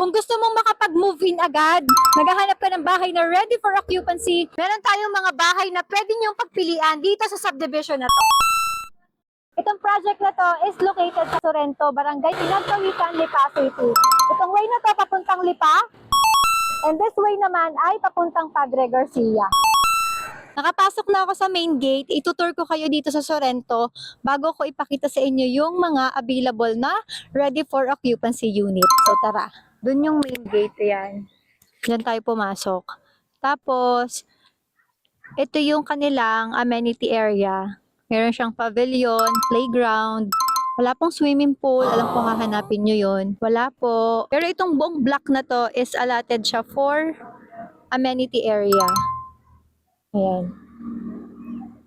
Kung gusto mong makapag-move in agad, naghahanap ka ng bahay na ready for occupancy, meron tayong mga bahay na pwede niyong pagpilian dito sa subdivision na to. Itong project na to is located sa Sorrento, Barangay Pinagkawitan, Lipa, City. Itong way na to papuntang Lipa, and this way naman ay papuntang Padre Garcia. Nakapasok na ako sa main gate, itutur ko kayo dito sa Sorrento bago ko ipakita sa inyo yung mga available na ready for occupancy unit. So tara, dun yung main gate, yan. Diyan tayo pumasok. Tapos, ito yung kanilang amenity area. Meron siyang pavilion, playground, wala pong swimming pool, alam ko hahanapin nyo yun. Wala po. Pero itong buong block na to is allotted siya for amenity area. Ayan.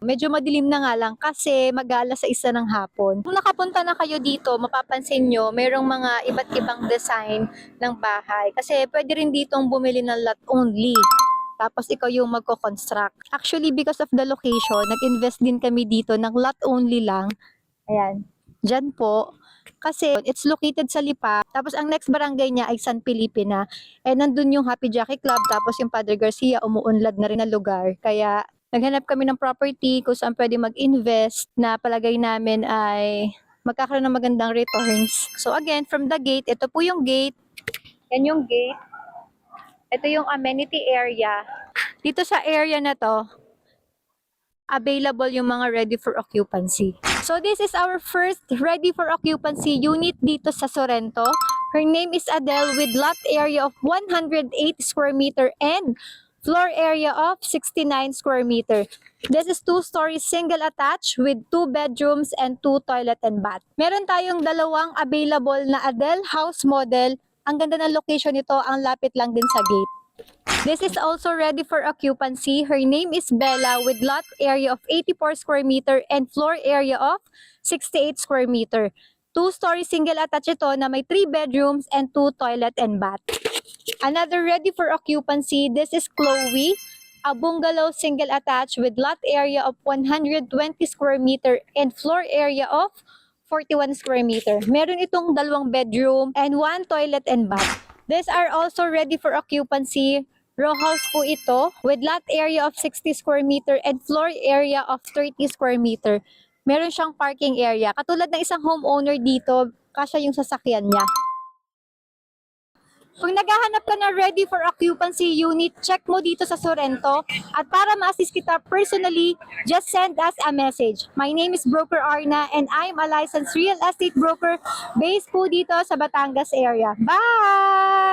Medyo madilim na nga lang kasi mag-alas sa 1 ng hapon. Kung nakapunta na kayo dito, mapapansin nyo, merong mga iba't ibang design ng bahay. Kasi pwede rin ditong bumili ng lot only. Tapos ikaw yung magko-construct. Actually, because of the location, nag-invest din kami dito ng lot only lang. Ayan. Diyan po. Kasi it's located sa Lipa. Tapos ang next barangay niya ay San Felipe na. And nandun yung Happy Jackie Club. Tapos yung Padre Garcia, umuunlad na rin na lugar. Kaya naghanap kami ng property kung saan pwede mag-invest na palagay namin ay magkakaroon ng magandang returns. So again, from the gate, ito po yung gate. Yan yung gate. Ito yung amenity area. Dito sa area na to, available yung mga ready for occupancy. So this is our first ready for occupancy unit dito sa Sorrento. Her name is Adele with lot area of 108 square meter and floor area of 69 square meter. This is 2-story single attached with 2 bedrooms and 2 toilet and bath. Meron tayong dalawang available na Adele house model. Ang ganda ng location nito, ang lapit lang din sa gate. This is also ready for occupancy. Her name is Bella with lot area of 84 square meter and floor area of 68 square meter. 2-story single attached ito na may 3 bedrooms and 2 toilet and bath. Another ready for occupancy, this is Chloe, a bungalow single attached with lot area of 120 square meter and floor area of 41 square meter. Meron itong 2 bedroom and 1 toilet and bath. These are also ready for occupancy. Row house po ito with lot area of 60 square meter and floor area of 30 square meter. Meron siyang parking area. Katulad ng isang homeowner dito, kasya yung sasakyan niya. Kung naghahanap ka na ready for occupancy unit, check mo dito sa Sorrento. At para ma-assist kita personally, just send us a message. My name is Broker Arna and I'm a licensed real estate broker based po dito sa Batangas area. Bye!